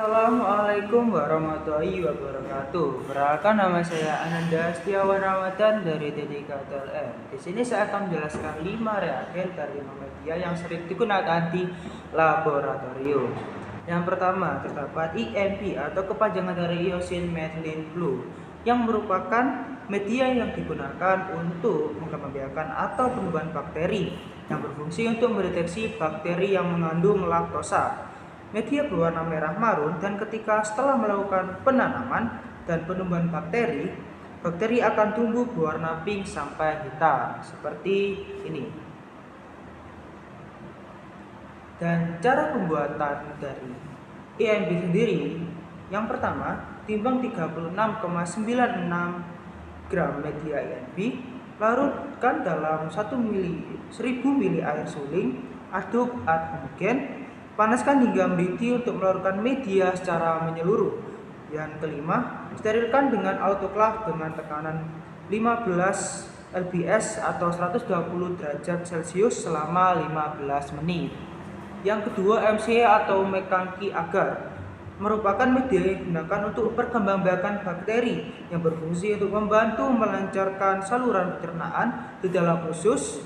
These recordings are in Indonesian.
Assalamualaikum warahmatullahi wabarakatuh. Perkenalkan, nama saya Ananda Setiawan Ramadan dari TDK-TLM. Di sini saya akan menjelaskan 5 reagen dan 5 media yang sering digunakan di laboratorium. Yang pertama terdapat IMP atau kepanjangan dari iosin methylene blue, yang merupakan media yang digunakan untuk mengembangbiakan atau penumbuhan bakteri yang berfungsi untuk mendeteksi bakteri yang mengandung laktosa. Media berwarna merah marun, dan setelah melakukan penanaman dan penumbuhan bakteri, bakteri akan tumbuh berwarna pink sampai hitam seperti ini. Dan cara pembuatan dari IMP sendiri, yang pertama, timbang 36,96 gram media IMP, larutkan dalam 1000 ml air suling, aduk homogen. Panaskan hingga mendidih untuk melarutkan media secara menyeluruh. Yang kelima, sterilkan dengan autoclave dengan tekanan 15 lbs atau 120 derajat Celcius selama 15 menit. Yang kedua, MCA atau Meccanchi agar merupakan media yang digunakan untuk perkembangbiakan bakteri yang berfungsi untuk membantu melancarkan saluran pencernaan di dalam usus.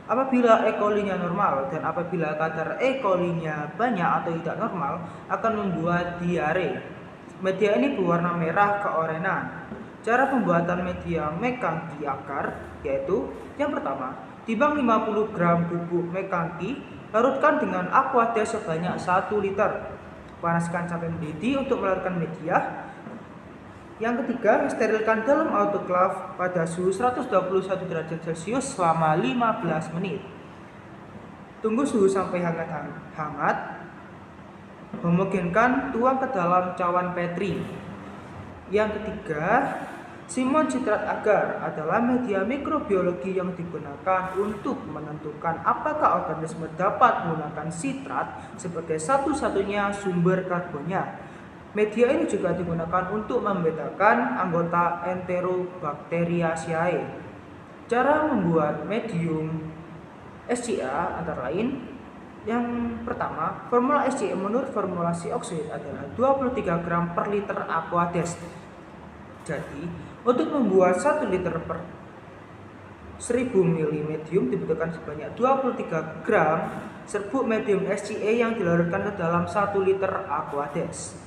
Apabila E. coli-nya normal dan apabila kadar E. coli-nya banyak atau tidak normal, akan membuat diare. Media ini berwarna merah keorenan. Cara pembuatan media Meccanchi agar yaitu, yang pertama, timbang 50 gram bubuk Meccanchi, larutkan dengan aqua des sebanyak 1 liter. Panaskan sampai mendidih untuk melarutkan media. Yang ketiga, sterilkan dalam autoclave pada suhu 121 derajat Celcius selama 15 menit. Tunggu suhu sampai hangat. Homogenkan, tuang ke dalam cawan Petri. Yang ketiga, Simon citrat agar adalah media mikrobiologi yang digunakan untuk menentukan apakah organisme dapat menggunakan sitrat sebagai satu-satunya sumber karbonnya. Media ini juga digunakan untuk membedakan anggota Enterobacteriaceae. Cara membuat medium SCA antara lain, yang pertama, formula SCA menurut formulasi oxide adalah 23 gram per liter aqua des. Jadi, untuk membuat 1 liter per 1000 ml medium dibutuhkan sebanyak 23 gram serbuk medium SCA yang dilarutkan ke dalam 1 liter aqua des.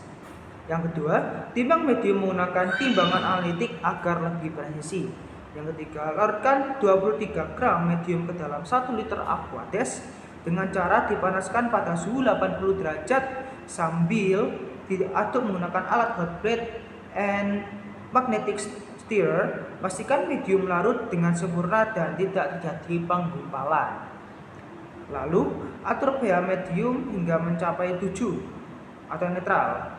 Yang kedua, timbang medium menggunakan timbangan analitik agar lebih presisi. Yang ketiga, larutkan 23 gram medium ke dalam 1 liter aqua des dengan cara dipanaskan pada suhu 80 derajat sambil diaduk menggunakan alat hot plate and magnetic stirrer. Pastikan medium larut dengan sempurna dan tidak terjadi penggumpalan. Lalu, atur pH medium hingga mencapai 7 atau netral.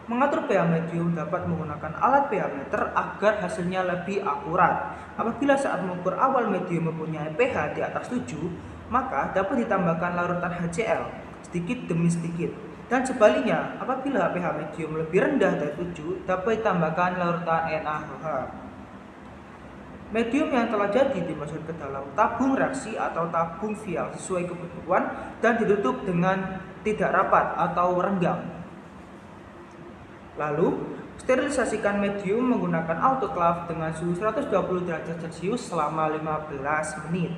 Mengatur pH medium dapat menggunakan alat pH meter agar hasilnya lebih akurat. Apabila saat mengukur awal medium mempunyai pH di atas 7, maka dapat ditambahkan larutan HCl sedikit demi sedikit. Dan sebaliknya, apabila pH medium lebih rendah dari 7, dapat ditambahkan larutan NaOH. Medium yang telah jadi dimasukkan ke dalam tabung reaksi atau tabung vial sesuai kebutuhan dan ditutup dengan tidak rapat atau renggang. Lalu, sterilisasikan medium menggunakan autoclave dengan suhu 120 derajat Celcius selama 15 menit.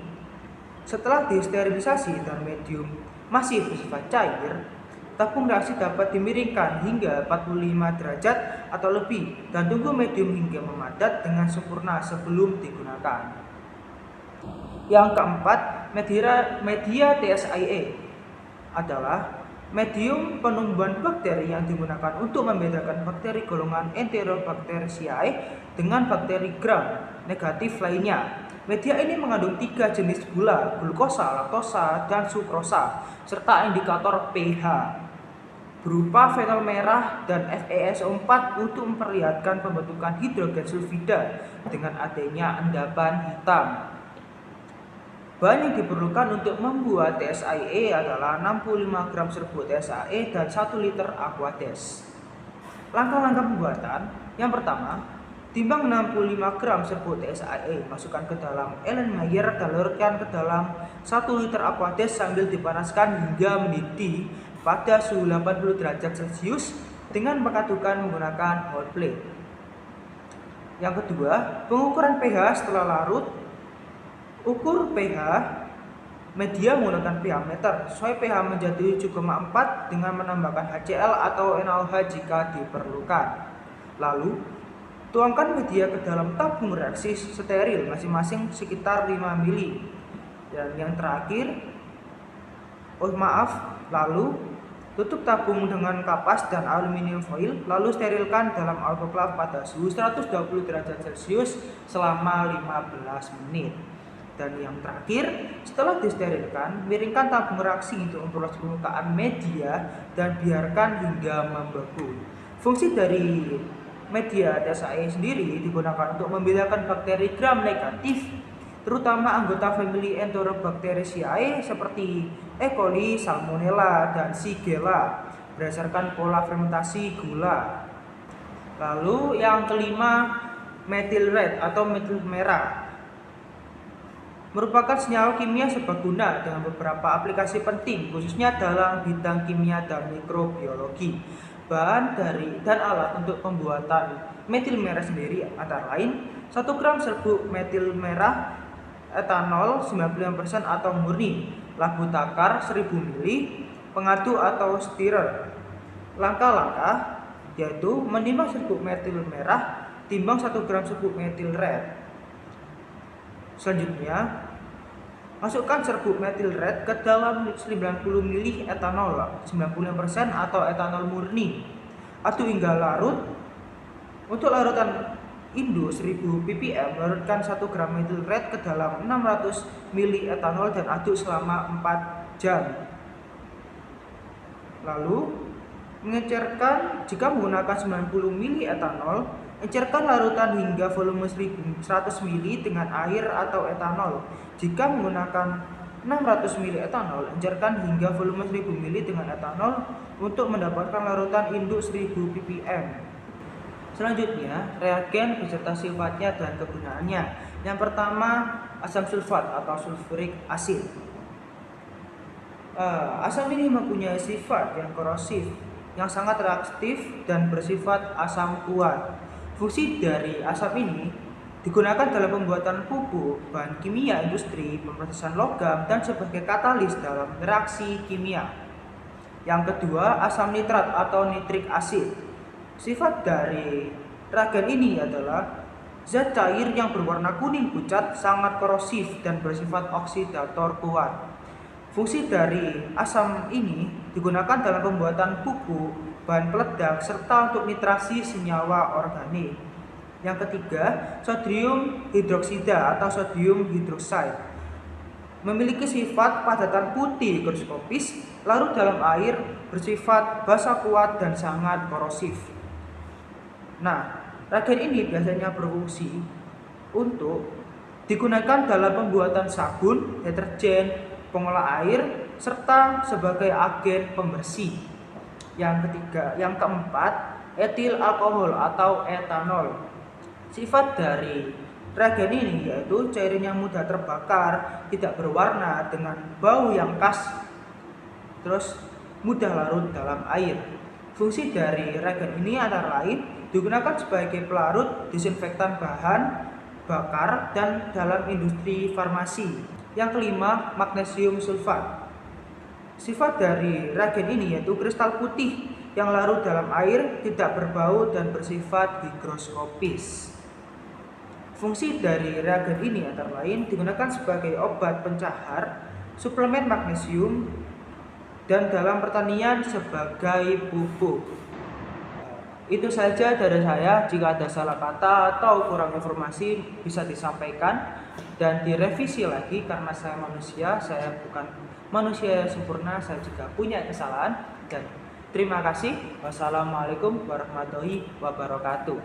Setelah disterilisasi dan medium masih bersifat cair, tabung reaksi dapat dimiringkan hingga 45 derajat atau lebih dan tunggu medium hingga memadat dengan sempurna sebelum digunakan. Yang keempat, media TSIA adalah medium penumbuhan bakteri yang digunakan untuk membedakan bakteri golongan Enterobacteriaceae dengan bakteri gram negatif lainnya. Media ini mengandung 3 jenis gula, glukosa, laktosa, dan sukrosa, serta indikator pH berupa fenol merah dan FeSO4 untuk memperlihatkan pembentukan hidrogen sulfida dengan adanya endapan hitam. Bahan yang diperlukan untuk membuat TSIA adalah 65 gram serbuk TSIA dan 1 liter aqua des. Langkah-langkah pembuatan, yang pertama, timbang 65 gram serbuk TSIA, masukkan ke dalam Erlenmeyer dan larutkan ke dalam 1 liter aqua des sambil dipanaskan hingga mendidih pada suhu 80 derajat Celcius dengan mengadukkan menggunakan hot plate. Yang kedua, pengukuran pH setelah larut. Ukur pH media menggunakan pH meter. Sesuai pH menjadi 7,4 dengan menambahkan HCl atau NaOH jika diperlukan. Lalu, tuangkan media ke dalam tabung reaksi steril masing-masing sekitar 5 mili. Dan yang terakhir, lalu tutup tabung dengan kapas dan aluminium foil, lalu sterilkan dalam autoclave pada suhu 120 derajat Celcius selama 15 menit. Dan yang terakhir, setelah disterilkan, miringkan tabung reaksi untuk memperluas permukaan media dan biarkan hingga membeku. Fungsi dari media TSAE sendiri digunakan untuk membedakan bakteri gram negatif, terutama anggota famili Enterobacteriaceae seperti E. coli, Salmonella, dan Shigella berdasarkan pola fermentasi gula. Lalu yang kelima, methyl red atau metil merah merupakan senyawa kimia serbaguna dengan beberapa aplikasi penting, khususnya dalam bidang kimia dan mikrobiologi. Bahan dari dan alat untuk pembuatan metil merah sendiri antara lain 1 gram serbuk metil merah, etanol 95% atau murni, labu takar 1000 ml, pengadu atau stirrer. Langkah-langkah yaitu menimbang serbuk metil merah timbang 1 gram serbuk metil red. Selanjutnya, masukkan serbuk metil red ke dalam 90 ml etanol 95% atau etanol murni. Aduk hingga larut. Untuk larutan Indo 1000 ppm, larutkan 1 gram metil red ke dalam 600 ml etanol dan aduk selama 4 jam. Lalu, mengecerkan jika menggunakan 90 ml etanol, encerkan larutan hingga volume 1100 ml dengan air atau etanol. Jika menggunakan 600 ml etanol, encerkan hingga volume 1000 ml dengan etanol untuk mendapatkan larutan induk 1000 ppm. Selanjutnya, reagen beserta sifatnya dan kegunaannya. Yang pertama, asam sulfat atau sulfuric acid. Asam ini mempunyai sifat yang korosif, yang sangat reaktif dan bersifat asam kuat. Fungsi dari asam ini digunakan dalam pembuatan pupuk, bahan kimia industri, pemrosesan logam, dan sebagai katalis dalam reaksi kimia. Yang kedua, asam nitrat atau nitric acid. Sifat dari reagen ini adalah zat cair yang berwarna kuning pucat, sangat korosif, dan bersifat oksidator kuat. Fungsi dari asam ini digunakan dalam pembuatan pupuk, bahan peledak, serta untuk nitrasi senyawa organik. Yang ketiga, sodium hidroksida atau sodium hidrokside. Memiliki sifat padatan putih higroskopis, larut dalam air, bersifat basa kuat dan sangat korosif. Nah, reagen ini biasanya berfungsi untuk digunakan dalam pembuatan sabun, deterjen, pengolah air, serta sebagai agen pembersih. Yang keempat, etil alkohol atau etanol. Sifat dari reagen ini yaitu cairan yang mudah terbakar, tidak berwarna, dengan bau yang khas, terus mudah larut dalam air. Fungsi dari reagen ini antara lain digunakan sebagai pelarut, disinfektan bahan bakar, dan dalam industri farmasi. Yang kelima, magnesium sulfat. Sifat dari reagen ini yaitu kristal putih yang larut dalam air, tidak berbau, dan bersifat higroskopis. Fungsi dari reagen ini antara lain digunakan sebagai obat pencahar, suplemen magnesium, dan dalam pertanian sebagai pupuk. Itu saja dari saya. Jika ada salah kata atau kurang informasi bisa disampaikan dan direvisi lagi, karena saya manusia, saya bukan manusia yang sempurna, saya juga punya kesalahan. Dan terima kasih. Wassalamualaikum warahmatullahi wabarakatuh.